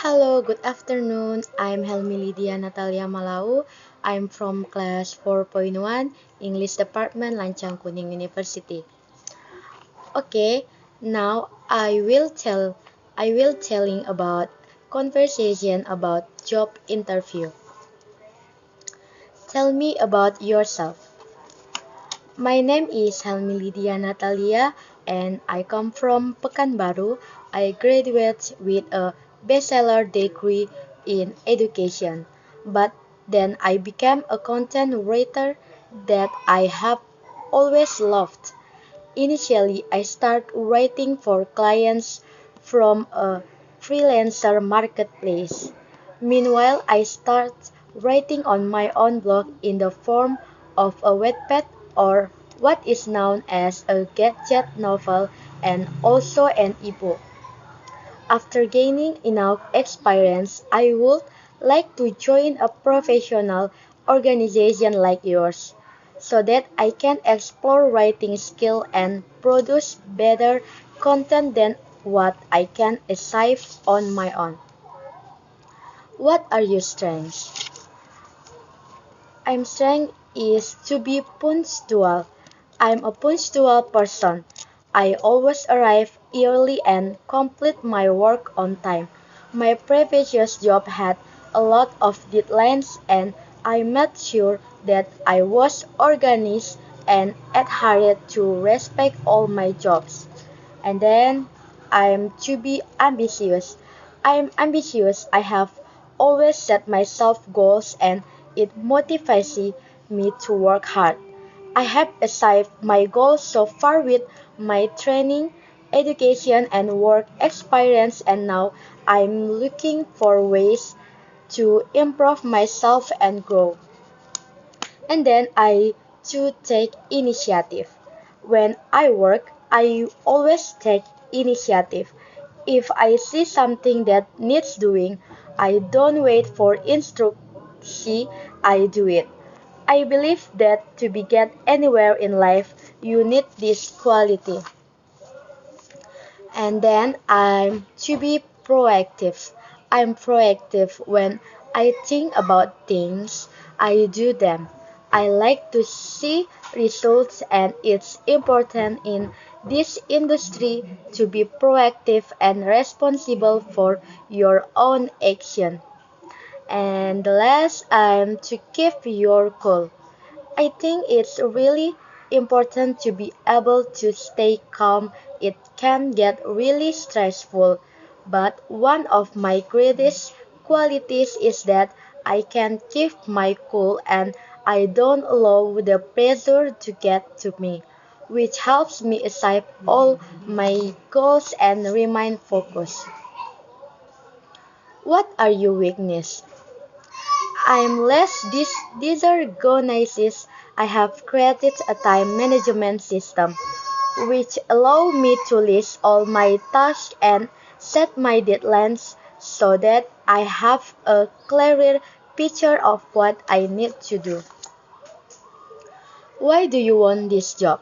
Hello, good afternoon. I'm Helmi Lidia Natalia Malau. I'm from class 4.1 English Department Lancang Kuning University. Okay, now I will telling about conversation about job interview. Tell me about yourself. My name is Helmi Lidia Natalia and I come from Pekanbaru. I graduated with a bachelor degree in education, but then I became a content writer that I have always loved. Initially, I started writing for clients from a freelancer marketplace. Meanwhile, I started writing on my own blog in the form of a webpad or what is known as a gadget novel and also an ebook. After gaining enough experience, I would like to join a professional organization like yours so that I can explore writing skill and produce better content than what I can achieve on my own. What are your strengths? I'm strength is to be punctual. I'm a punctual person. I always arrive early and complete my work on time. My previous job had a lot of deadlines and I made sure that I was organized and adhered to respect all my jobs. And then I'm to be ambitious. I'm ambitious. I have always set myself goals and it motivates me to work hard. I have achieved my goals so far with my training, education and work experience and now I'm looking for ways to improve myself and grow. And then I to take initiative. When I work, I always take initiative. If I see something that needs doing, I don't wait for instruction, I do it. I believe that to be get anywhere in life, you need this quality. And then I'm to be proactive. I'm proactive when I think about things, I do them. I like to see results and it's important in this industry to be proactive and responsible for your own action. And the last, I'm to keep your cool. I think it's really important to be able to stay calm. It can get really stressful, but one of my greatest qualities is that I can keep my cool and I don't allow the pressure to get to me, which helps me achieve all my goals and remain focused. What are your weaknesses? I'm less disorganized. I have created a time management system which allow me to list all my tasks and set my deadlines so that I have a clearer picture of what I need to do. Why do you want this job?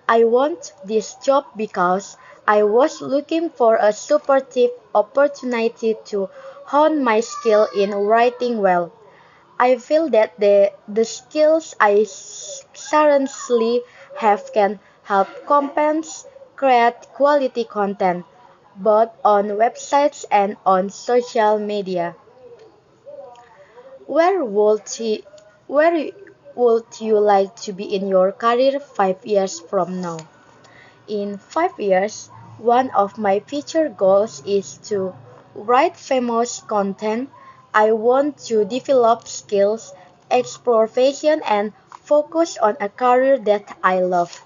I want this job because I was looking for a supportive opportunity to hone my skill in writing well. I feel that the skills I currently have can help companies create quality content, both on websites and on social media. Where would you, where would you like to be in your career 5 years from now? In 5 years, one of my future goals is to write famous content. I want to develop skills, explore fashion, and focus on a career that I love.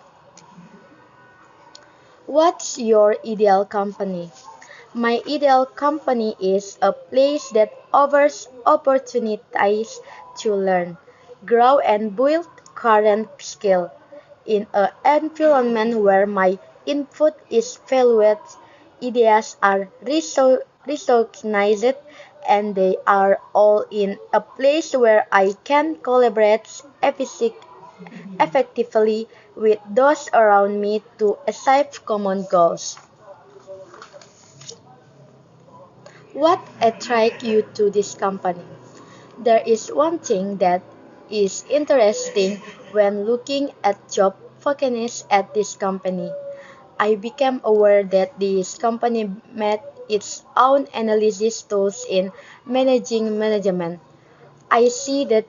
What's your ideal company? My ideal company is a place that offers opportunities to learn, grow, and build current skill in an environment where my input is valued, ideas are recognized, and they are all in a place where I can collaborate effectively with those around me to achieve common goals. What attracted you to this company? There is one thing that is interesting when looking at job vacancies at this company. I became aware that this company met its own analysis tools in managing management. I see the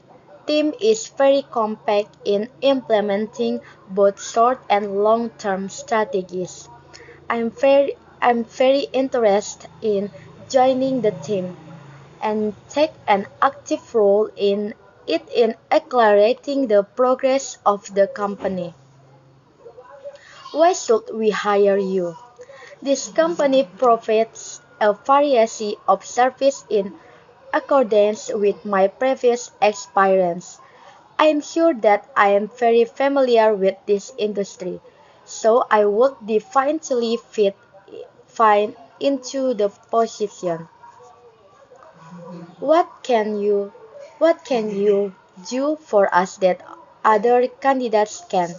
team is very compact in implementing both short and long-term strategies. I'm very interested in joining the team and take an active role in it in accelerating the progress of the company. Why should we hire you? This company provides a variety of services in accordance with my previous experience. I am sure that I am very familiar with this industry, so I would definitely fit fine into the position. What can you what can you do for us that other candidates can?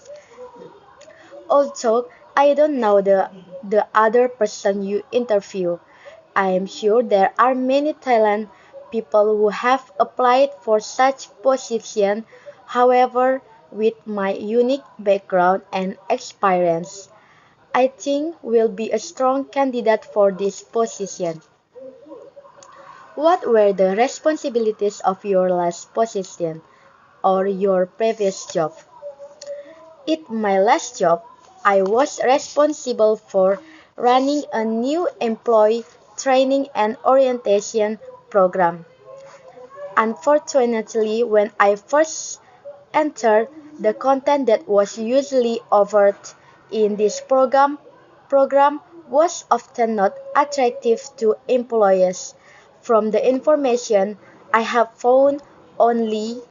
Also, I don't know the other person you interview. I am sure there are many talented people who have applied for such position. However, with my unique background and experience, I think will be a strong candidate for this position. What were the responsibilities of your last position or your previous job? At my last job, I was responsible for running a new employee training and orientation program. Unfortunately, when I first entered, the content that was usually offered in this program was often not attractive to employers. From the information I have found, only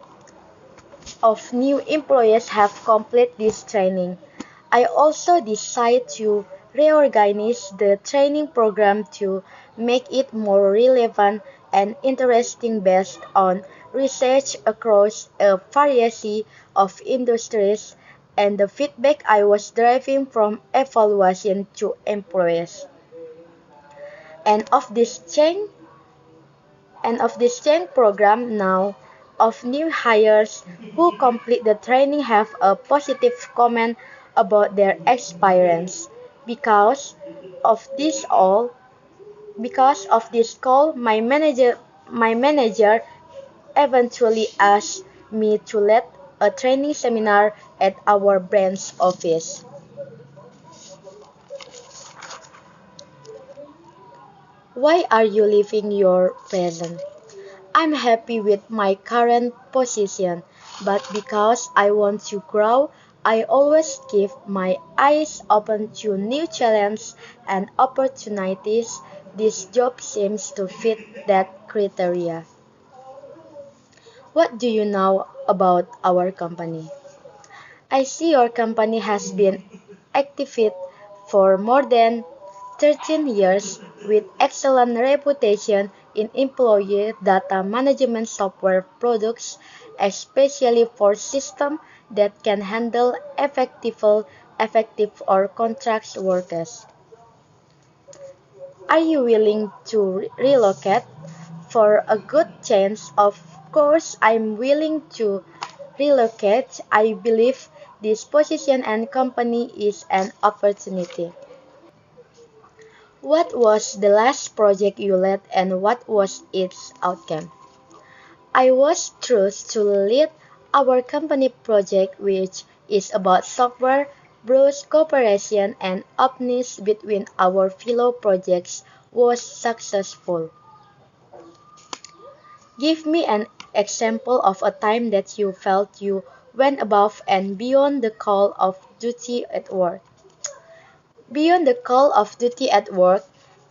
of new employees have completed this training. I also decided to reorganize the training program to make it more relevant and interesting based on research across a variety of industries and the feedback I was deriving from evaluation to employees. And of this change, and of this change program now, of new hires who complete the training have a positive comment about their experience. Because of this all, because of this call, my manager eventually asked me to lead a training seminar at our branch office. Why are you leaving your present? I'm happy with my current position, but because I want to grow, I always keep my eyes open to new challenges and opportunities. This job seems to fit that criteria. What do you know about our company? I see your company has been active for more than 13 years with excellent reputation in employee data management software products, especially for systems that can handle effective or contract workers. Are you willing to relocate? For a good chance, of course, I'm willing to relocate. I believe this position and company is an opportunity. What was the last project you led and what was its outcome? I was thrust to lead our company project, which is about software, broad cooperation, and openness between our fellow projects was successful. Give me an example of a time that you felt you went above and beyond the call of duty at work. Beyond the call of duty at work,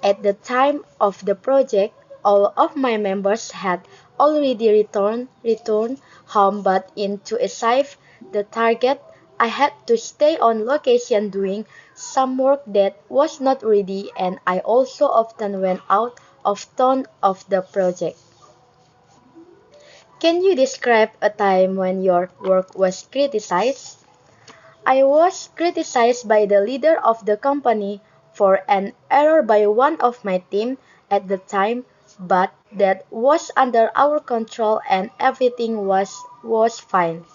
at the time of the project, all of my members had already returned home, but in to achieve the target, I had to stay on location doing some work that was not ready, and I also often went out of town of the project. Can you describe a time when your work was criticized? I was criticized by the leader of the company for an error by one of my team at the time. but that was under our control and everything was fine.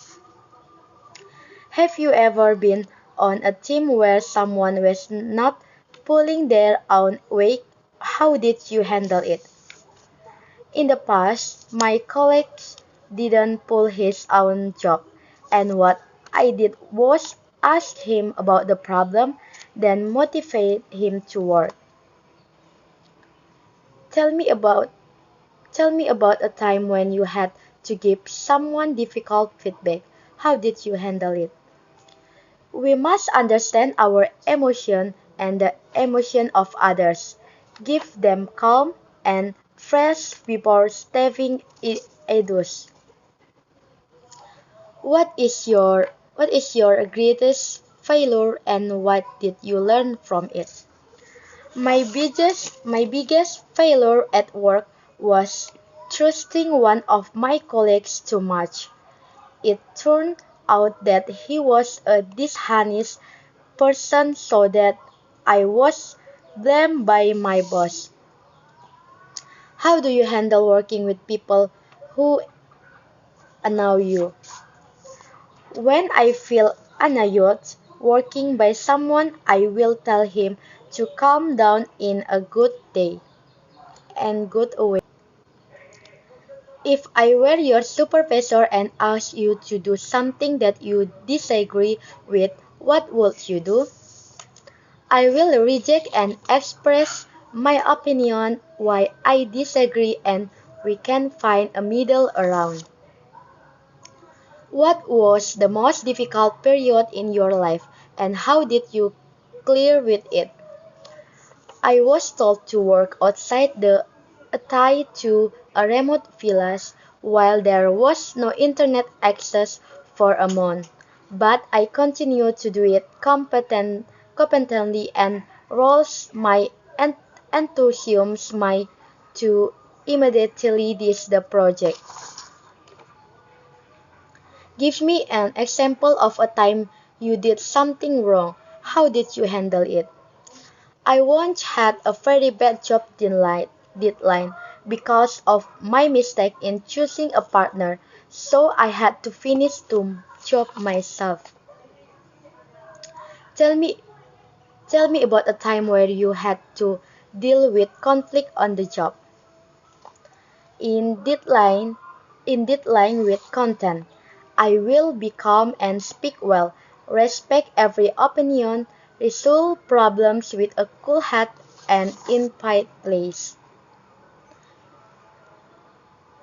Have you ever been on a team where someone was not pulling their own weight? How did you handle it? In the past, my colleagues didn't pull his own job, and what I did was ask him about the problem, then motivate him to work. Tell me about Tell me about a time when you had to give someone difficult feedback. How did you handle it? We must understand our emotion and the emotion of others. Give them calm and fresh before stepping edus. What is your greatest failure and what did you learn from it? My biggest failure at work was trusting one of my colleagues too much. It turned out that he was a dishonest person so that I was blamed by my boss. How do you handle working with people who annoy you? When I feel annoyed working by someone, I will tell him to calm down in a good day and good way. If I were your supervisor and asked you to do something that you disagree with, what would you do? I will reject and express my opinion why I disagree and we can find a middle ground. What was the most difficult period in your life and how did you clear with it? I was told to work outside the tied to a remote village while there was no internet access for a month, but I continued to do it competently and rose my enthusiasm to immediately this the project. Give me an example of a time you did something wrong. How did you handle it? I once had a very bad job deadline because of my mistake in choosing a partner, so I had to finish the job myself. Tell me, tell me about a time where you had to deal with conflict on the job. In deadline, in deadline with content, I will be calm and speak well, respect every opinion, resolve problems with a cool head and in quiet place.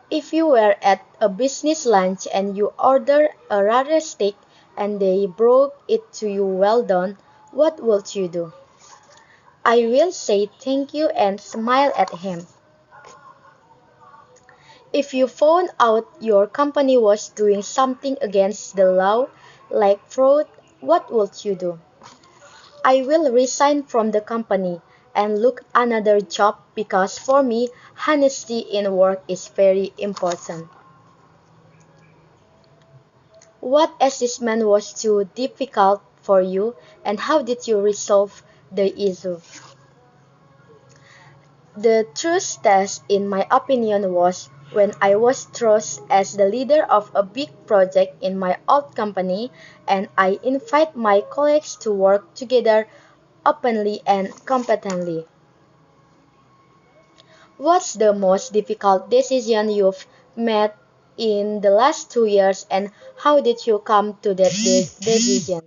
If you were at a business lunch and you order a rare steak and they brought it to you well done, what would you do? I will say thank you and smile at him. If you found out your company was doing something against the law, like fraud, what would you do? I will resign from the company and look another job because for me, honesty in work is very important. What assessment was too difficult for you and how did you resolve the issue? The trust test, in my opinion, was when I was thrust as the leader of a big project in my old company and I invite my colleagues to work together openly and competently. What's the most difficult decision you've made in the last 2 years and how did you come to that decision?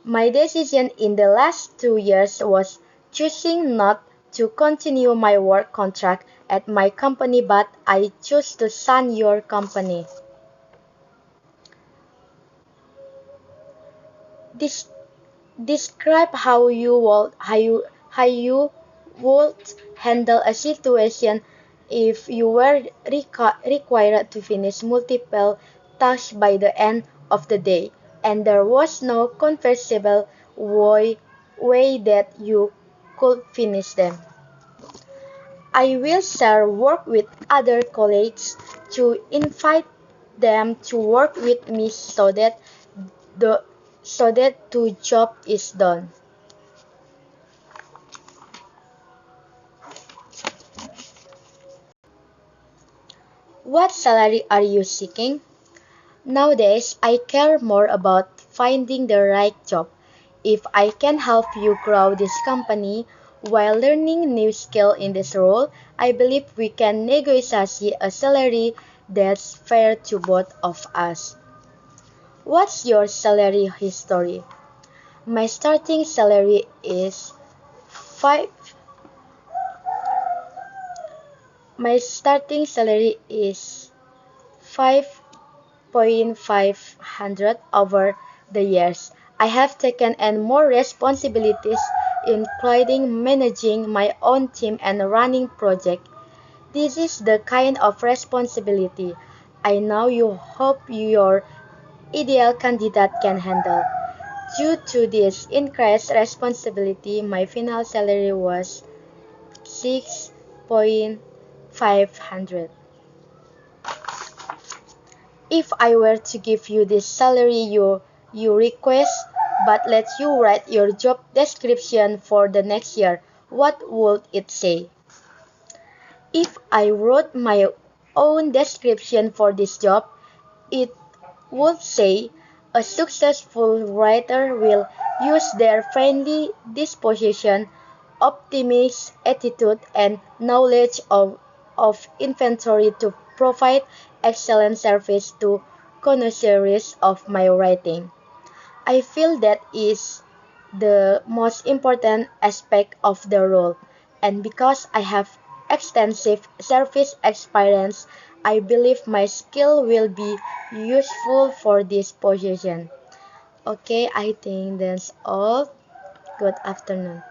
My decision in the last 2 years was choosing not to continue my work contract at my company but I chose to sign your company. This describe how you would handle a situation if you were required to finish multiple tasks by the end of the day and there was no conceivable way that you could finish them. I will share work with other colleagues to invite them to work with me the so that the job is done. What salary are you seeking? Nowadays, I care more about finding the right job. If I can help you grow this company while learning new skill in this role, I believe we can negotiate a salary that's fair to both of us. What's your salary history? My starting salary is five. My starting salary is 5,500 over the years. I have taken on more responsibilities, including managing my own team and running projects. This is the kind of responsibility I know you hope your ideal candidate can handle. Due to this increased responsibility, my final salary was 6,500. If I were to give you this salary you request, but let you write your job description for the next year, what would it say? If I wrote my own description for this job, it would say a successful writer will use their friendly disposition, optimistic attitude, and knowledge of inventory to provide excellent service to connoisseurs of my writing. I feel that is the most important aspect of the role, and because I have extensive service experience, I believe my skill will be useful for this position. Okay, I think that's all. Good afternoon.